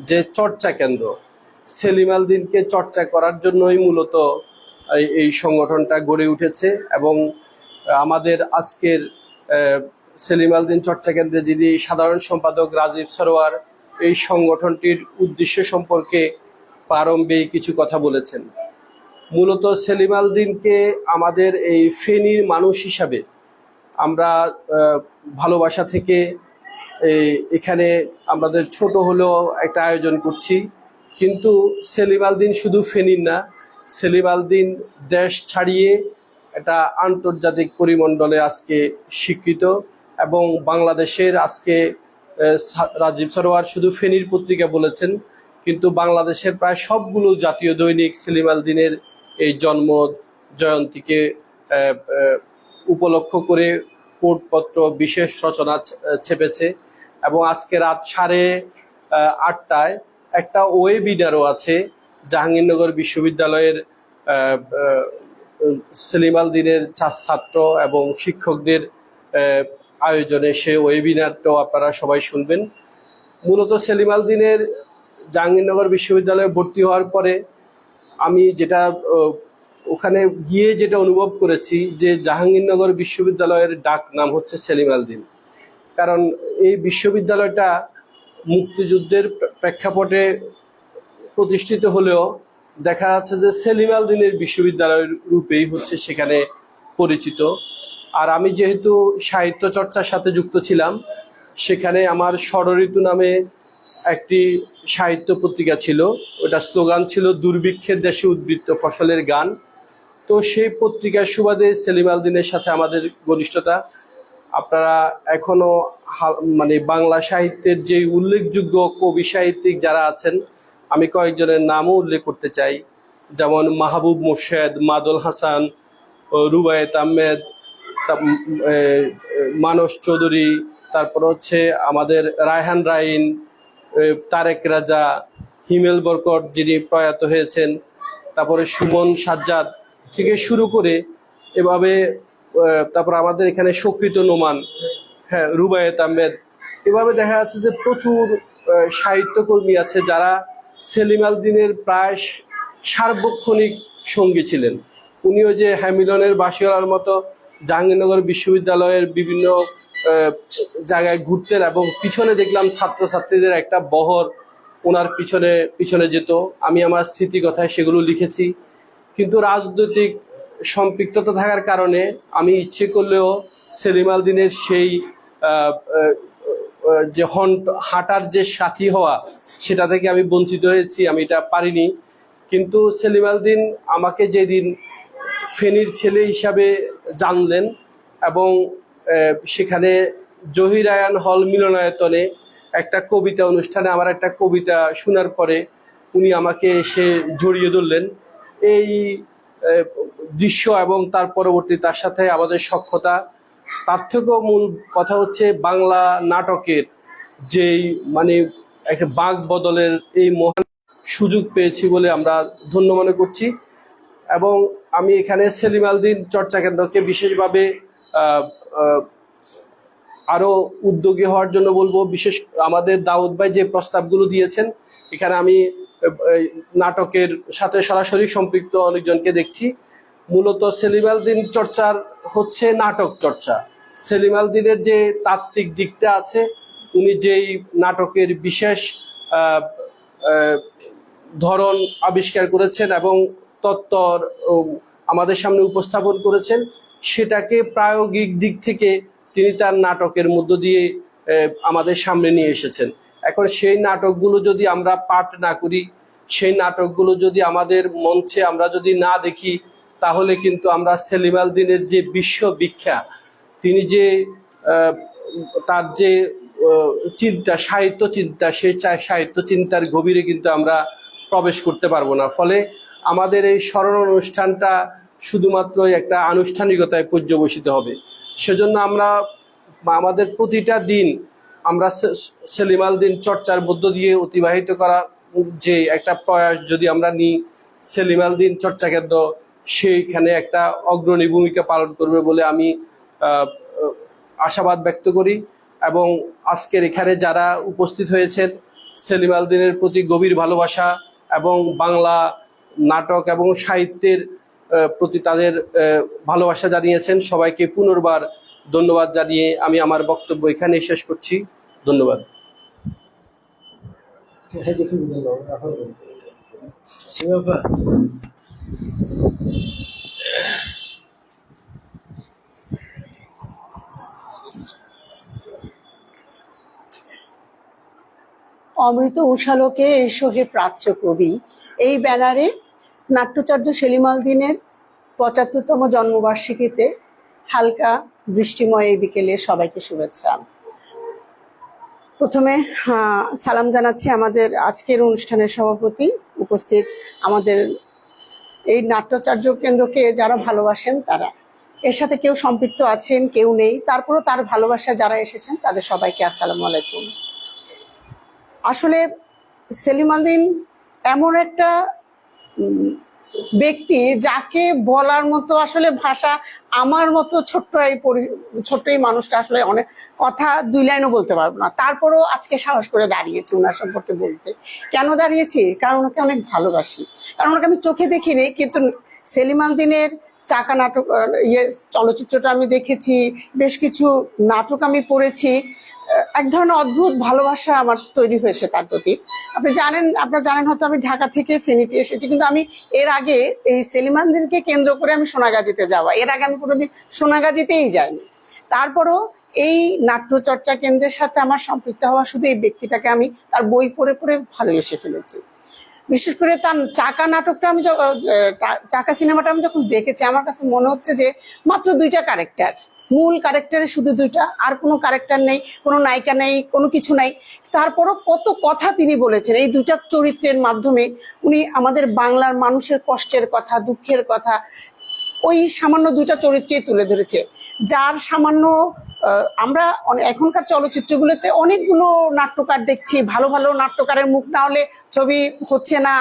যে চর্চা কেন্দ্র। সেলিম আল দীনকে চর্চা করার জন্যই মূলত এই সংগঠনটা গড়ে উঠেছে। এবং আমাদের আজকের সেলিম আল দীন চর্চা কেন্দ্রে যিনি সাধারণ সম্পাদক রাজীব সরোয়ার এই সংগঠনটির উদ্দেশ্য সম্পর্কে প্রারম্ভে কিছু কথা বলেছেন। মূলত সেলিম আল দীনকে আমাদের এই ফেনীর মানুষ হিসাবে আমরা ভালোবাসা থেকে এখানে আমাদের ছোট হলেও একটা আয়োজন করছি। কিন্তু সেলিম আল দীন শুধু ফেনীর না, সেলিম আল দীন দেশ ছাড়িয়ে একটা আন্তর্জাতিক পরিমণ্ডলে আজকে স্বীকৃত। এবং বাংলাদেশের আজকে রাজীব সরোয়ার শুধু ফেনীর পত্রিকা বলেছেন, কিন্তু বাংলাদেশের প্রায় সবগুলো জাতীয় দৈনিক সেলিম আল দীনের এই জন্ম জয়ন্তীকে উপলক্ষ করে কোটপত্র বিশেষ রচনা ছেপেছে। এবং আজকে রাত 8:30টায় একটা ওয়েবিনারও আছে জাহাঙ্গীরনগর বিশ্ববিদ্যালয়ের সেলিম আল দীনের ছাত্র এবং শিক্ষকদের আয়োজনে। সে ওয়েবিনারটাও আপনারা সবাই শুনবেন। মূলত সেলিম আল দীনের জাহাঙ্গীরনগর বিশ্ববিদ্যালয়ে ভর্তি হওয়ার পরে আমি যেটা ওখানে গিয়ে যেটা অনুভব করেছি যে জাহাঙ্গীরনগর বিশ্ববিদ্যালয়ের ডাক নাম হচ্ছে সেলিম আল দীন। কারণ এই বিশ্ববিদ্যালয়টা মুক্তিযুদ্ধের প্রেক্ষাপটে প্রতিষ্ঠিত হলেও দেখা যাচ্ছে যে সেলিম আল দীনের বিশ্ববিদ্যালয় রূপেই হচ্ছে সেখানে পরিচিত। আর আমি যেহেতু সাহিত্য চর্চার সাথে যুক্ত ছিলাম, সেখানে আমার ষড়ঋতু নামে একটি সাহিত্য পত্রিকা ছিল। ওটা স্লোগান ছিল দুর্ভিক্ষের দেশে উদ্বৃত্ত ফসলের গান। তো সেই পত্রিকার সুবাদে সেলিম আল দীনের সাথে আমাদের ঘনিষ্ঠতা। আপনারা এখনো মানে বাংলা সাহিত্যের যে উল্লেখযোগ্য কবি সাহিত্যিক যারা আছেন, আমি কয়েকজনের নামও উল্লেখ করতে চাই। যেমন মাহবুব মোর্শেদ, মাদুল হাসান, রুবায়েত আহমেদ, মানস চৌধুরী, তারপর হচ্ছে আমাদের রায়হান রাইন, তারেক রাজা, হিমেল বরকট যিনি প্রয়াত হয়েছেন, তারপরে সুমন সাজ্জাদ থেকে শুরু করে এভাবে তারপর আমাদের এখানে শকৃত নোমান, হ্যাঁ, রুবায়েত আহমেদ। এভাবে দেখা যাচ্ছে যে প্রচুর সাহিত্যকর্মী আছে যারা সেলিম আল দীনের প্রায় সার্বক্ষণিক সঙ্গী ছিলেন। উনিও যে হ্যামিলনের বাসিওয়ালার মতো জাহাঙ্গীরনগর বিশ্ববিদ্যালয়ের বিভিন্ন জায়গায় ঘুরতেন এবং পিছনে দেখলাম ছাত্রছাত্রীদের একটা বহর ওনার পিছনে পিছনে যেত। আমি আমার স্মৃতিকথায় সেগুলো লিখেছি। কিন্তু রাজনৈতিক সম্পৃক্ততা থাকার কারণে আমি ইচ্ছে করলেও সেলিম আল দীনের সেই যে হাঁটার যে সাথী হওয়া, সেটা থেকে আমি বঞ্চিত হয়েছি, আমি এটা পারিনি। কিন্তু সেলিম আল দীন আমাকে যেদিন ফেনীর ছেলে হিসাবে জানলেন এবং সেখানে জহির রায়ান হল মিলনায়তনে একটা কবিতা অনুষ্ঠানে আমার একটা কবিতা শোনার পরে উনি আমাকে এসে জড়িয়ে ধরলেন। এই দৃশ্য এবং তার পরবর্তী তার সাথে আমাদের সখ্যতা। তার থেকেও মূল কথা হচ্ছে বাংলা নাটকের যেই মানে একটা বাঁক বদলের এই মহান সুযোগ পেয়েছি বলে আমরা ধন্য মনে করছি। এবং আমি এখানে সেলিম আল দীন চর্চা কেন্দ্রকে বিশেষভাবে আরো উদ্যোগী হওয়ার জন্য বলবো। বিশেষ আমাদের দাউদ ভাই যে প্রস্তাবগুলো দিয়েছেন, এখানে আমি নাটকের সাথে সরাসরি সম্পৃক্ত অনেকজনকে দেখছি। মূলত সেলিম আল দীন চর্চার হচ্ছে নাটক চর্চা। সেলিম আল দীনের যে তাত্ত্বিক দিকটা আছে, উনি যেই নাটকের বিশেষ ধরন আবিষ্কার করেছেন এবং তত্ত্ব আমাদের সামনে উপস্থাপন করেছেন, সেটাকে প্রায়োগিক দিক থেকে তিনি তার নাটকের মধ্য দিয়ে আমাদের সামনে নিয়ে এসেছেন। এখন সেই নাটকগুলো যদি আমরা পাঠ না করি, সেই নাটকগুলো যদি আমাদের মঞ্চে আমরা যদি না দেখি, তাহলে কিন্তু আমরা সেলিম আল দীনের যে বিশ্ববিখ্যাত, তিনি যে তার যে চিন্তা, সাহিত্য চিন্তা, সেই সাহিত্য চিন্তার গভীরে কিন্তু আমরা প্রবেশ করতে পারবো না। ফলে আমাদের এই স্মরণ অনুষ্ঠানটা শুধুমাত্র একটা আনুষ্ঠানিকতায় পর্যবসিত হবে। সেজন্য আমরা আমাদের প্রতিটা দিন আমরা সেলিম আল দীন চর্চার মধ্য দিয়ে অতিবাহিত করা যে একটা প্রয়াস যদি আমরা নিই, সেলিম আল দীন চর্চা কেন্দ্র সেইখানে একটা অগ্রণী ভূমিকা পালন করবে বলে আমি আশাবাদ ব্যক্ত করি। এবং আজকের এখানে যারা উপস্থিত হয়েছেন, সেলিম আল দীনের প্রতি গভীর ভালোবাসা এবং বাংলা নাটক এবং সাহিত্যের প্রতি তাদের ভালোবাসা জানিয়েছেন, সবাইকে পুনর্বার ধন্যবাদ জানিয়ে আমি আমার বক্তব্য এখানে শেষ করছি। ধন্যবাদ। অমৃত উষালোকে এসো হে প্রাচ্য কবি, এই ব্যানারে নাট্যাচার্য সেলিম আল দীনের ৭৫তম জন্মবার্ষিকীতে হালকা বৃষ্টিময় এই বিকেলে সবাইকে শুভেচ্ছা। প্রথমে সালাম জানাচ্ছি আমাদের আজকের অনুষ্ঠানের সভাপতি, উপস্থিত আমাদের এই নাট্যাচার্য কেন্দ্রকে যারা ভালোবাসেন তারা, এর সাথে কেউ সম্পৃক্ত আছেন কেউ নেই, তারপরও তার ভালোবাসা যারা এসেছেন তাদের সবাইকে আসসালামু আলাইকুম। আসলে সেলিম আল দীন এমন একটা ব্যক্তি যাকে বলার মতো আসলে ভাষা, আমার মতো ছোট্ট এই মানুষটা আসলে অনেক কথা ২ লাইনও বলতে পারবো না, তারপরও আজকে সাহস করে দাঁড়িয়েছি ওনার সম্পর্কে বলতে। কেন দাঁড়িয়েছি? কারণ ওনাকে অনেক ভালোবাসি, কারণ ওনাকে আমি চোখে দেখিনি, কিন্তু সেলিম আল দীনের চাকা নাটক চলচ্চিত্রটা আমি দেখেছি, বেশ কিছু নাটক আমি পড়েছি, এক ধরনের অদ্ভুত ভালোবাসা আমার তৈরি হয়েছে তার প্রতি। আপনারা জানেন হয়তো আমি ঢাকা থেকে ফেনীতে এসেছি, কিন্তু আমি এর আগে এই সেলিম আল দীনকে কেন্দ্র করে আমি সোনাগাজীতে যাওয়া, এর আগে আমি কোনোদিন সোনাগাজীতেই যাইনি। তারপরও এই নাট্যচর্চা কেন্দ্রের সাথে আমার সম্পৃক্ত হওয়া, শুধু এই ব্যক্তিটাকে আমি তার বই পড়ে পড়ে ভালোবেসে ফেলেছি। বিশেষ করে তার চাকা নাটকটা আমি চাকা সিনেমাটা আমি যখন দেখেছি, আমার কাছে মনে হচ্ছে যে মাত্র 2টা ক্যারেক্টার, মূল ক্যারেক্টারে শুধু 2টা, আর কোনো ক্যারেক্টার নেই, কোনো নায়িকা নেই, কোনো কিছু নাই। তারপরও কত কথা তিনি বলেছেন এই 2টা চরিত্রের মাধ্যমে। উনি আমাদের বাংলার মানুষের কষ্টের কথা, দুঃখের কথা ওই সামান্য 2টা চরিত্রেই তুলে ধরেছে। যার সামান্য আমরা এখনকার চলচ্চিত্রগুলোতে অনেকগুলো নাট্যকার দেখছি, ভালো ভালো নাট্যকারের মুখ না হলে ছবি হচ্ছে না,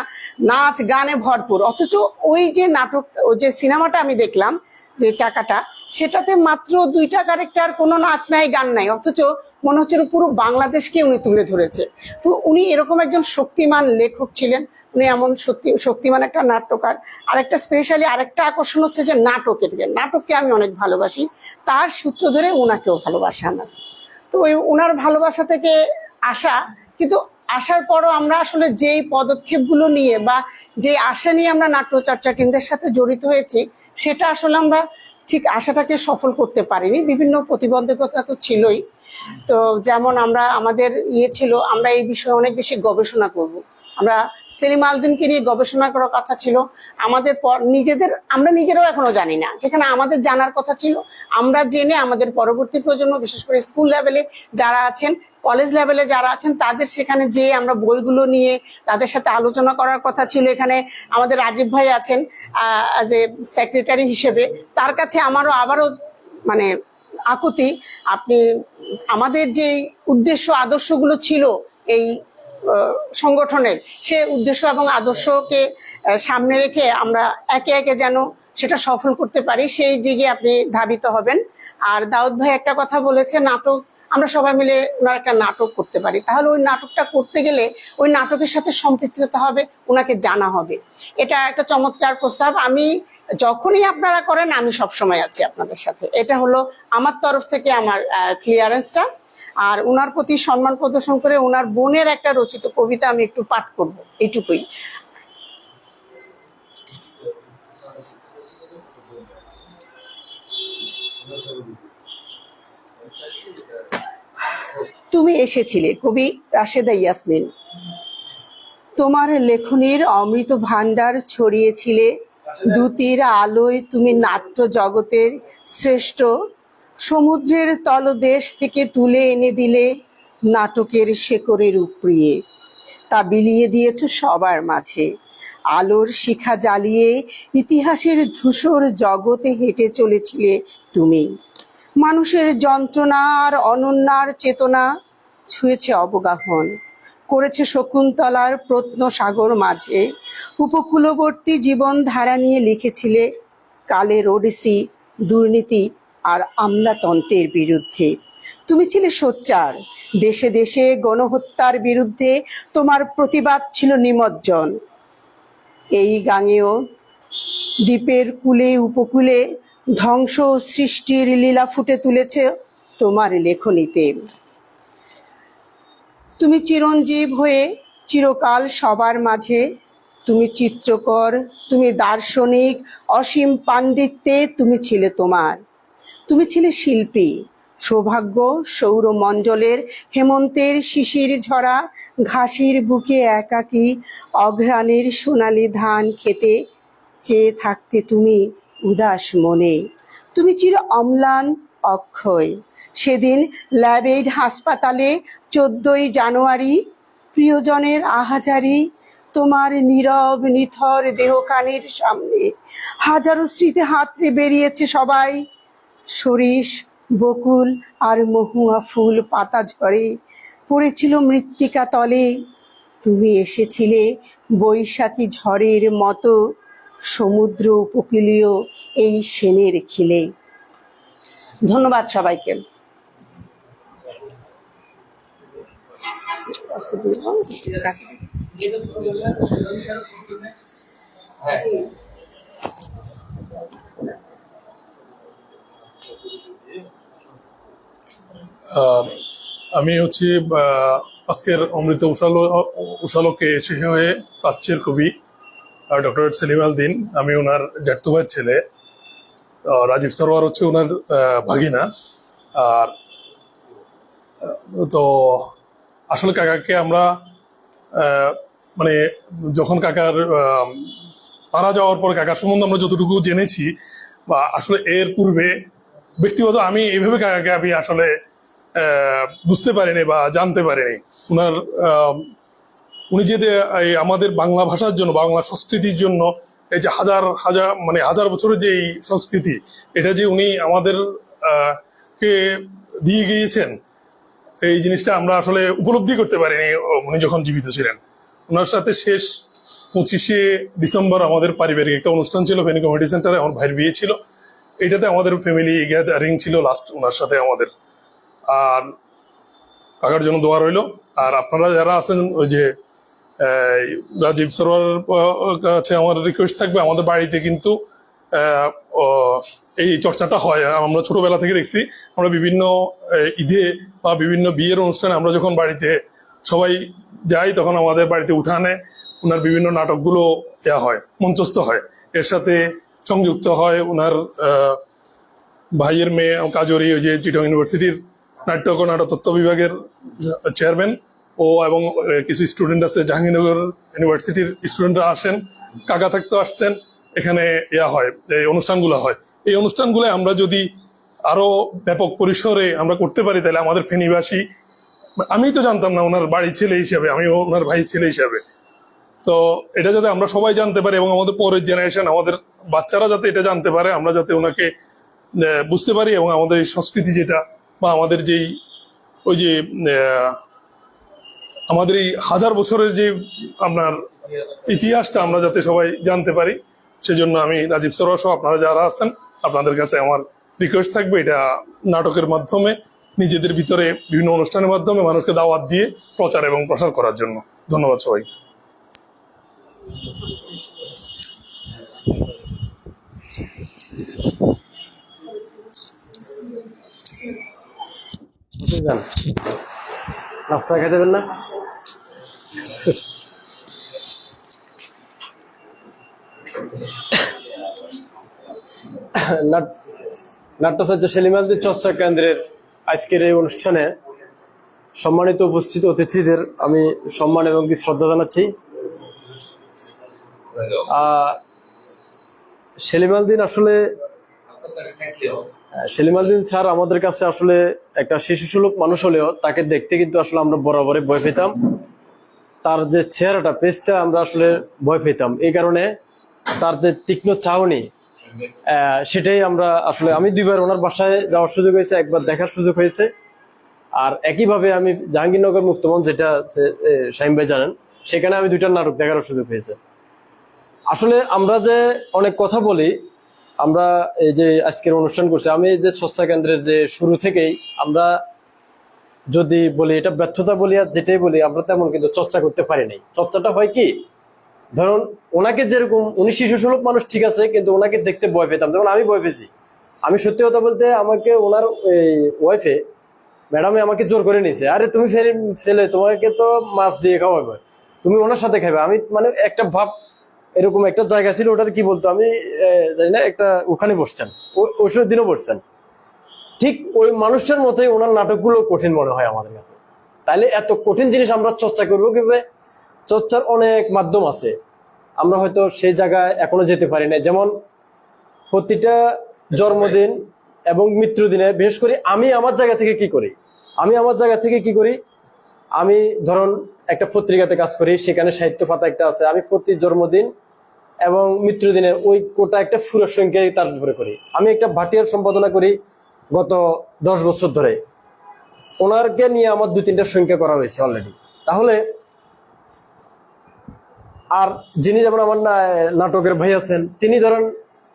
নাচ গানে ভরপুর, অথচ ওই যে নাটক, ওই যে সিনেমাটা আমি দেখলাম যে চাকাটা, সেটাতে মাত্র 2টা ক্যারেক্টার, কোনো নাচ নাই গান নাই, অথচ মনে হচ্ছে পুরো বাংলাদেশকে উনি তুলে ধরেছে। তো উনি এরকম একজন শক্তিমান লেখক ছিলেন, উনি এমন শক্তিমান একটা নাট্যকার। আরেকটা স্পেশালি আরেকটা আকর্ষণ হচ্ছে যে নাটককে আমি অনেক ভালোবাসি, তার সূত্র ধরে ওনাকেও ভালোবাসা আমার। তো ওই ওনার ভালোবাসা থেকে আসা, কিন্তু আসার পরও আমরা আসলে যেই পদক্ষেপগুলো নিয়ে বা যে আশা নিয়ে আমরা নাট্যচর্চা কেন্দ্রের সাথে জড়িত হয়েছি, সেটা আসলে আমরা ঠিক আশাটাকে সফল করতে পারিনি। বিভিন্ন প্রতিবন্ধকতা তো ছিলই। তো যেমন আমাদের ছিল, আমরা এই বিষয়ে অনেক বেশি গবেষণা করব। আমরা সেলিম আল দীনকে নিয়ে গবেষণা করার কথা ছিল, আমাদের আমরা নিজেরাও এখনো জানি না, যেখানে আমাদের জানার কথা ছিল আমরা জেনে আমাদের পরবর্তী প্রজন্ম, বিশেষ করে স্কুল লেভেলে যারা আছেন, কলেজ লেভেলে যারা আছেন, তাদের সেখানে যে আমরা বইগুলো নিয়ে তাদের সাথে আলোচনা করার কথা ছিল। এখানে আমাদের রাজীব ভাই আছেন অ্যাজ এ সেক্রেটারি হিসেবে, তার কাছে আবারও মানে আকুতি, আপনি আমাদের যে উদ্দেশ্য আদর্শগুলো ছিল এই সংগঠনের, সে উদ্দেশ্য এবং আদর্শকে সামনে রেখে আমরা একে একে যেন সেটা সফল করতে পারি, সেই দিকে আপনি ধাবিত হবেন। আর দাউদ ভাই একটা কথা বলেছে, নাটক আমরা সবাই মিলে ওনার একটা নাটক করতে পারি, তাহলে ওই নাটকটা করতে গেলে ওই নাটকের সাথে সম্পৃক্ত হতে হবে, ওনাকে জানা হবে। এটা একটা চমৎকার প্রস্তাব। আমি যখনই আপনারা করেন আমি সবসময় আছি আপনাদের সাথে, এটা হলো আমার তরফ থেকে আমার ক্লিয়ারেন্সটা। আর ওনার প্রতি সম্মান প্রদর্শন করে ওনার বোনের একটা রচিত কবিতা আমি একটু পাঠ করব, এইটুকুই। তুমি এসেছিলে, কবি রাশেদা ইয়াসমিন। তোমার লেখনীর অমৃত ভান্ডার ছড়িয়েছিলে দ্যুতির আলোয়, তুমি নাট্য জগতের শ্রেষ্ঠ। সমুদ্রের তলদেশ থেকে তুলে এনে দিলে নাটকের শেকড়ের উপরিয়ে, তা বিলিয়ে দিয়েছ সবার মাঝে। আলোর শিখা জ্বালিয়ে ইতিহাসের ধূসর জগতে হেঁটে চলেছিলে তুমি। মানুষের যন্ত্রণা আর অনন্যার চেতনা ছুঁয়েছে অবগাহন, করেছে শকুন্তলার প্রত্ন সাগর মাঝে। উপকূলবর্তী জীবন ধারা নিয়ে লিখেছিলে কালের ওডিসি, দুর্নীতি আর আমলাতন্ত্রের বিরুদ্ধে। তুমি ছিলে সোচ্চার, দেশে দেশে গণহত্যার বিরুদ্ধে তোমার প্রতিবাদ ছিল নিমজ্জন। এই গাঙেয় দ্বীপের কূলে উপকূলে ধ্বংস ও সৃষ্টির লীলা ফুটে তুলেছে তোমার লেখনীতে। তুমি চিরঞ্জীব হয়ে চিরকাল সবার মাঝে। তুমি চিত্রকর, তুমি দার্শনিক, অসীম পাণ্ডিত্যে তুমি ছিলে তোমার। তুমি ছিলে শিল্পী, সৌভাগ্য সৌরমণ্ডলের হেমন্তের শিশির ঝরা ঘাসের বুকে একাকী অঘ্রাণের সোনালি ধান খেতে চেয়ে থাকতে তুমি উদাস মনে। তুমি চির অম্লান, অক্ষয়। সেদিন ল্যাবেইড হাসপাতালে 14ই জানুয়ারি প্রিয়জনের আহাজারি, তোমার নীরব নিথর দেহখানির সামনে হাজারো স্মৃতি হাতড়ে বেরিয়েছে সবাই। সরিষ, বকুল আর মহুয়া ফুল পাতা ঝরে পড়েছিল মৃত্তিকা তলে। তুমি এসেছিলে বৈশাখী ঝড়ের মতো সমুদ্র উপকূলীয় এই সেনের খিলে। ধন্যবাদ সবাইকে। আমি হচ্ছে আজকের অমৃত উষালোকে এসে হয়ে প্রাচ্যের কবি ডক্টর সেলিম আল দীন। আমি ওনার জ্যাঠতো ভাইয়ের ছেলে। রাজীব সরোয়ার হচ্ছে ওনার ভাগিনা। আর তো আসলে কাকাকে আমরা মানে যখন কাকার মারা যাওয়ার পর কাকার সম্বন্ধে আমরা যতটুকু জেনেছি, বা আসলে এর পূর্বে ব্যক্তিগত আমি এইভাবে কাকাকে আমি আসলে বুঝতে পারিনি বা জানতে পারিনি। উনি যে আমাদের বাংলা ভাষার জন্য, বাংলা সংস্কৃতির জন্য এই যে হাজার বছরের যে এই সংস্কৃতি, এটা যে উনি আমাদের কে দিয়ে গিয়েছেন, এই জিনিসটা আমরা আসলে উপলব্ধি করতে পারিনি উনি যখন জীবিত ছিলেন। ওনার সাথে শেষ 25শে ডিসেম্বর আমাদের পারিবারিক একটা অনুষ্ঠান ছিল ফেনী কমিউনিটি সেন্টারে, আমার ভাইয়ের বিয়ে ছিল। এটাতে আমাদের ফ্যামিলি গ্যাদারিং ছিল লাস্ট ওনার সাথে আমাদের। আর কাকার জন্য দোয়া রইল। আর আপনারা যারা আছেন, ওই যে রাজীব সরোয়ারের কাছে আমার রিকোয়েস্ট থাকবে, আমাদের বাড়িতে কিন্তু এই চর্চাটা হয়। আমরা ছোটবেলা থেকে দেখছি, আমরা বিভিন্ন ঈদে বা বিভিন্ন বিয়ের অনুষ্ঠানে আমরা যখন বাড়িতে সবাই যাই, তখন আমাদের বাড়িতে উঠানে ওনার বিভিন্ন নাটকগুলো হয়, মঞ্চস্থ হয়। এর সাথে সংযুক্ত হয় ওনার ভাইয়ের মেয়ে কাজরি, ওই যে চিটং ইউনিভার্সিটির নাট্যক ও নাট্যতত্ত্ব বিভাগের চেয়ারম্যান, ও এবং কিছু স্টুডেন্ট আছে জাহাঙ্গীরনগর ইউনিভার্সিটির স্টুডেন্টরা আসেন, কাকা থাকতেও আসতেন। এখানে হয়, এই অনুষ্ঠানগুলো হয়। এই অনুষ্ঠানগুলো আমরা যদি আরো ব্যাপক পরিসরে আমরা করতে পারি, তাহলে আমাদের ফেনীবাসী, আমি তো জানতাম না ওনার বাড়ি ছেলে হিসাবে, আমি ওনার ভাই ছেলে হিসাবে, তো এটা যাতে আমরা সবাই জানতে পারি এবং আমাদের পরের জেনারেশন, আমাদের বাচ্চারা যাতে এটা জানতে পারে, আমরা যাতে ওনাকে বুঝতে পারি, এবং আমাদের এই সংস্কৃতি যেটা, বা আমাদের যেই ওই যে আমাদের এই 1000 বছরের যে আপনার ইতিহাসটা আমরা যাতে সবাই জানতে পারি, সেজন্য আমি রাজীব সরোয়ার সহ আপনারা যারা আছেন, আপনাদের কাছে আমার রিকোয়েস্ট থাকবে, এটা নাটকের মাধ্যমে, নিজেদের ভিতরে বিভিন্ন অনুষ্ঠানের মাধ্যমে মানুষকে দাওয়াত দিয়ে প্রচার এবং প্রসার করার জন্য। ধন্যবাদ সবাইকে। নাস্তা খেতে দেবেন না? নাট্যচার্য সেলিম আল দীন চর্চা কেন্দ্রের আজকের এই অনুষ্ঠানে সম্মানিত উপস্থিত অতিথিদের আমি সম্মান এবং শ্রদ্ধা জানাচ্ছি। সেলিম আল দীন স্যার আমাদের কাছে আসলে একটা শিশুসুলভ মানুষ হলেও তাকে দেখতে কিন্তু আসলে আমরা বরাবরই ভয় পেতাম। তার যে চেহারাটা, পেজটা আমরা আসলে ভয় পেতাম। এই কারণে তার যে তীক্ষ্ণ চাহনি, সেটাই আমরা আসলে, আমি 2বার ওনার বাসায় যাওয়ার সুযোগ হয়েছে, একবার দেখার সুযোগ হয়েছে। আর একইভাবে আমি জাহাঙ্গীরনগর মুক্তমঞ্চ, যেটা শাহিম ভাই জানেন, সেখানে আমি 2টা নাটক দেখার সুযোগ পেয়েছি। আসলে আমরা যে অনেক কথা বলি, আমরা এই যে আজকের অনুষ্ঠান করছি, আমি এই যে চর্চা কেন্দ্রের যে শুরু থেকেই আমরা যদি বলি এটা ব্যর্থতা বলি আর যেটাই বলি, আমরা তেমন কিন্তু চর্চা করতে পারি নাই। চর্চাটা হয় কি, ধরুন ওনাকে যেরকম, উনি শিশু সুলভ মানুষ ঠিক আছে, কিন্তু ওনাকে দেখতে ভয় পেতাম, যেমন আমি ভয় পেয়েছি। আমি সত্যি কথা বলতে, আমাকে ওনার ওয়াইফে ম্যাডামে আমাকে জোর করে নিয়েছে, আরে তুমি ফের ছেলে, তোমাকে তো মাছ দিয়ে খাওয়াবে, তুমি ওনার সাথে খাবে। আমি মানে একটা ভাব, এরকম একটা জায়গা ছিল, ওটার কি বলতো আমি জানি না, একটা ওখানে বসতেন, ওই সব দিনও বসতেন। ঠিক ওই মানুষটার মতোই ওনার নাটকগুলো কঠিন মনে হয় আমাদের কাছে। তাইলে এত কঠিন জিনিস আমরা চর্চা করবো কিভাবে? চর্চার অনেক মাধ্যম আছে, আমরা হয়তো সেই জায়গায় এখনো যেতে পারি না। যেমন প্রতিটা জন্মদিন এবং মৃত্যুদিনে, বিশেষ করে আমি আমার জায়গা থেকে কি করি, আমি ধরুন একটা পত্রিকাতে কাজ করি, সেখানে সাহিত্য পাতা একটা আছে, আমি প্রতি জন্মদিন এবং মৃত্যুদিনে ওই কোটা একটা ফুরো সংখ্যায় তার উপরে করি। আমি একটা ভাটিয়ার সম্পাদনা করি গত 10 বছর ধরে, ওনারকে নিয়ে আমার 2-3টা সংখ্যা করা হয়েছে অলরেডি। তাহলে আর যিনি যেমন আমার নাটকের ভাই আছেন, তিনি ধরেন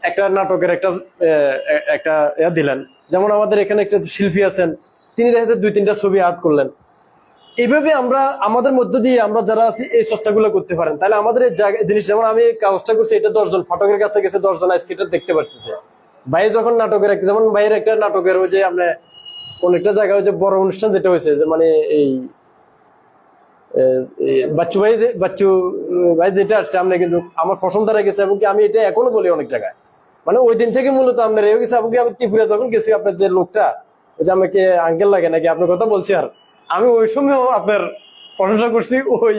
একটা নাটকের একটা দিলেন, যেমন আমাদের এখানে একটা শিল্পী আছেন, তিনি দেখা যায় 2-3টা ছবি আর্ট করলেন। এইভাবে আমরা আমাদের মধ্য দিয়ে আমরা যারা আছি এই চর্চাগুলো করতে পারেন, তাহলে আমাদের এই জিনিস, যেমন আমি কাজটা করছি, এটা 10 জন ফটকের কাছে গেছে, 10 জন আজকে এটা দেখতে পারতেছে। ভাই যখন নাটকের যেমন ভাইয়ের একটা নাটকের ওই যে আমরা কোন একটা জায়গায় ওই যে বড় অনুষ্ঠান যেটা হয়েছে, যে মানে এই বাচ্চু ভাই যেটা আসছে, আমরা কিন্তু আমার পছন্দ দ্বারা গেছে, এবং কি আমি এটা এখনো বলি অনেক জায়গায়, মানে ওই দিন থেকে মূলত আপনার এও গেছে। এবং কি আমি ত্রিপুরা যখন গেছি, আপনার যে লোকটা, ওই যে আমাকে আঙ্কেল লাগে নাকি আপনার কথা বলছি, আর আমি ওই সময়ও আপনার প্রশংসা করছি ওই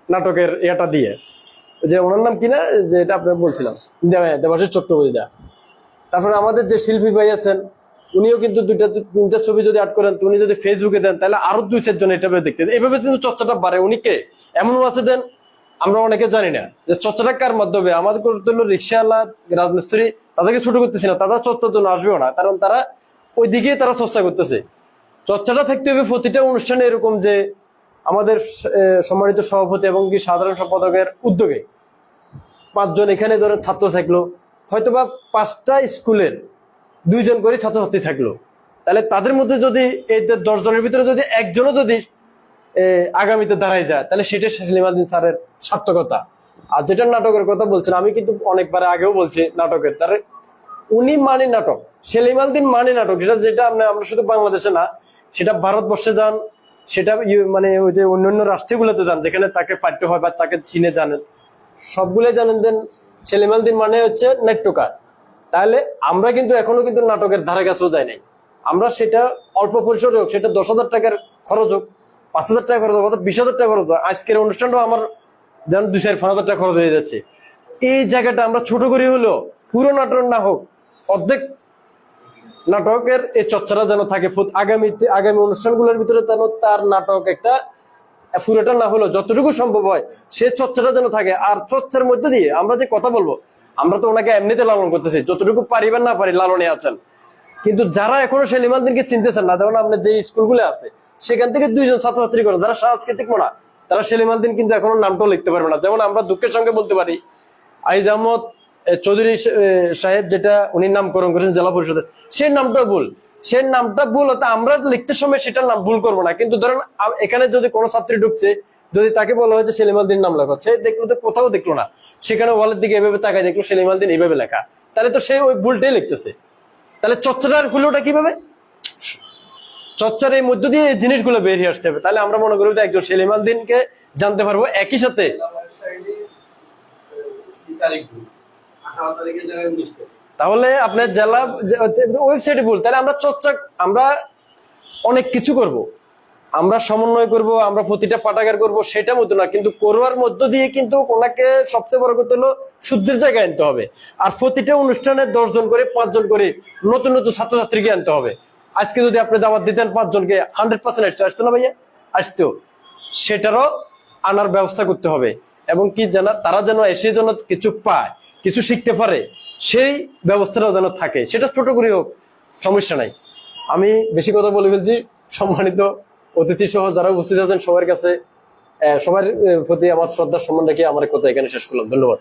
নাটকের এটা দিয়ে, যে ওনার নাম কিনা, যে এটা আপনার বলছিলাম, দেবাশিস চক্রবর্তী দা। তারপরে আমাদের যে শিল্পী ভাই আছেন, উনিও কিন্তু 2-3টা ছবি যদি আর্ট করেন, উনি যদি ফেসবুকে দেন, তাহলে আরো 2-4 জন এটা দেখতে, এইভাবে কিন্তু চর্চাটা বাড়ে। উনিকে এমনও আছে দেন, আমরা অনেকে জানি না যে চর্চাটা কার মাধ্যমে। আমাদের করতে হলো রিক্সাওয়ালা, রাজমিস্ত্রি, তাদেরকে ছোট করতেছি না, তারা চর্চার জন্য আসবেও না, কারণ তারা ওই দিকেই তারা চর্চা করতেছে। চর্চাটা থাকতে হবে প্রতিটা অনুষ্ঠানে, এরকম যে আমাদের সম্মানিত সভাপতি এবং কি সাধারণ সম্পাদকের উদ্যোগে 5 জন এখানে ধরে ছাত্র থাকলো, হয়তোবা 5টা স্কুলের 2 জন করে ছাত্রছাত্রী থাকলো, তাহলে তাদের মধ্যে যদি এই 10 জনের ভিতরে যদি একজনও যদি আগামীতে দাঁড়ায় যায়, তাহলে সেটা সেলিম আল দীন স্যারের সার্থকতা। আর যেটা নাটকের কথা বলছেন, আমি কিন্তু অনেকবার আগেও বলছি, নাটকের তার উনি মানে নাটক, সেলিম আল দীন মানে নাটক, যেটা আমরা শুধু বাংলাদেশে না, সেটা ভারতবর্ষে যান, সেটা মানে ওই যে অন্যান্য রাষ্ট্রগুলোতে যান, যেখানে তাকে পাঠ্য হয় বা তাকে চিনে জানেন, সবগুলোই জানেন দেন সেলিম আল দীন মানে হচ্ছে নাট্যকার। তাহলে আমরা কিন্তু এখনো কিন্তু নাটকের ধারে কাছেও যাই নাই। আমরা সেটা অল্প পরিসরে হোক, সেটা 10,000 টাকার খরচ হোক, 5,000 টাকা খরচ হোক, 20,000 টাকা খরচ হোক, আজকের অনুষ্ঠানটাও আমার যেন 2-4-5,000 টাকা খরচ হয়ে যাচ্ছে। এই জায়গাটা আমরা ছোট করে হলেও, পুরো নাটক না হোক, অর্ধেক নাটকের এই চর্চাটা যেন থাকে। আগামী অনুষ্ঠানগুলোর ভিতরে যেন তার নাটক একটা পুরোটা না হলেও যতটুকু সম্ভব হয় সে চর্চাটা যেন থাকে। আর চর্চার মধ্যে দিয়ে আমরা যে কথা বলবো, আমরা তো ওনাকে এমনিতে লালন করতেছি, যতটুকু পারিবেন না পারি লালনে আছেন, কিন্তু যারা এখনো সেলিম আল দীনকে চিনতেছেন না, যেমন আপনার যে স্কুলগুলো আছে, সেখান থেকে 2 জন ছাত্রছাত্রী করে যারা সাংস্কৃতিক না, তারা সেলিম আল দীন কিন্তু এখনো নামটাও লিখতে পারবে না। যেমন আমরা দুঃখের সঙ্গে বলতে পারি, আইজ আহমদ চৌধুরী সাহেব যেটা উনি নামকরণ করেছেন জেলা পরিষদের, সে নামটা ভুল হতো, আমরা লিখতে সময় সেটার নাম ভুল করবো না। কিন্তু ধরেন এখানে যদি কোনো ছাত্রী ঢুকছে, যদি তাকে বলা হয়েছে সেলিম আল দীন নাম লেখা, সে দেখলো তো কোথাও দেখলো না, সেখানে ওয়ালের দিকে এভাবে তাকায় দেখলো সেলিম আল দীন এইভাবে লেখা, তাহলে তো সে ওই ভুলটাই লিখতেছে। তাহলে চর্চাটার হলোটা কিভাবে? চর্চার এই মধ্য দিয়ে এই জিনিসগুলো বেরিয়ে আসতে হবে। তাহলে আমরা মনে করি একজন সেলিম আল দীনকে জানতে পারবো। একই সাথে তাহলে আপনার জেলা ওয়েবসাইটে ভুল, তাহলে আমরা অনেক কিছু করব, আমরা সমন্বয় করব, আমরা প্রতিটা পাঠাগার করব, সেটা মতো না, কিন্তু করোয়ার মধ্য দিয়ে কিন্তু ওনাকে সবচেয়ে বড় কথা হলো শুদ্ধির জায়গায় আনতে হবে। আর প্রতিটা অনুষ্ঠানে 10 জন করে 5 জন করে নতুন নতুন ছাত্রছাত্রীকে আনতে হবে। আজকে যদি আপনি দাওয়াত দিতেন 5 জনকে, 100% আসতো না ভাইয়া? আসতো। সেটারও আনার ব্যবস্থা করতে হবে, এবং কি তারা যেন এসে যেন কিছু পায়, কিছু শিখতে পারে, সেই ব্যবস্থাটাও যেন থাকে। সেটা ছোট করে হোক, সমস্যা নাই। আমি বেশি কথা বলে ফেলছি, সম্মানিত অতিথি সহ যারা উপস্থিত আছেন সবার কাছে সবার প্রতি আমার শ্রদ্ধা সম্মান রেখে আমার কথা এখানে শেষ করলাম। ধন্যবাদ।